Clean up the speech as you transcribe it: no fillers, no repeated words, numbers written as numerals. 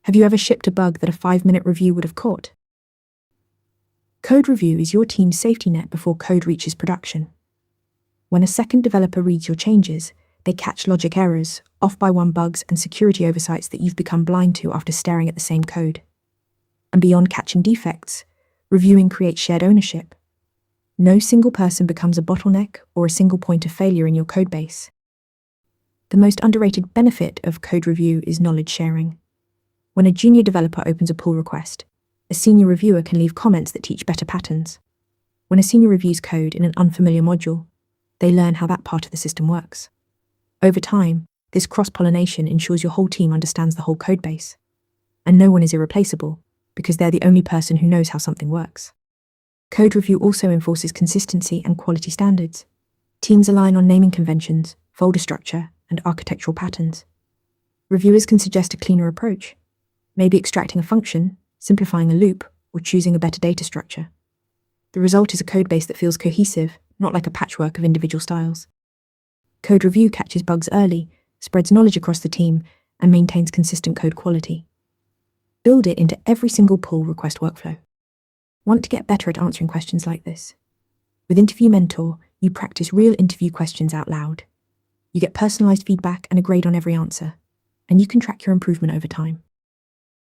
Have you ever shipped a bug that a 5-minute review would have caught? Code review is your team's safety net before code reaches production. When a second developer reads your changes, they catch logic errors, off-by-one bugs, and security oversights that you've become blind to after staring at the same code. And beyond catching defects, reviewing creates shared ownership. No single person becomes a bottleneck or a single point of failure in your codebase. The most underrated benefit of code review is knowledge sharing. When a junior developer opens a pull request, a senior reviewer can leave comments that teach better patterns. When a senior reviews code in an unfamiliar module, they learn how that part of the system works. Over time, this cross-pollination ensures your whole team understands the whole codebase. And no one is irreplaceable, because they're the only person who knows how something works. Code review also enforces consistency and quality standards. Teams align on naming conventions, folder structure, and architectural patterns. Reviewers can suggest a cleaner approach, maybe extracting a function, simplifying a loop, or choosing a better data structure. The result is a codebase that feels cohesive, not like a patchwork of individual styles. Code review catches bugs early, spreads knowledge across the team, and maintains consistent code quality. Build it into every single pull request workflow. Want to get better at answering questions like this? With Interview Mentor, you practice real interview questions out loud. You get personalized feedback and a grade on every answer, and you can track your improvement over time.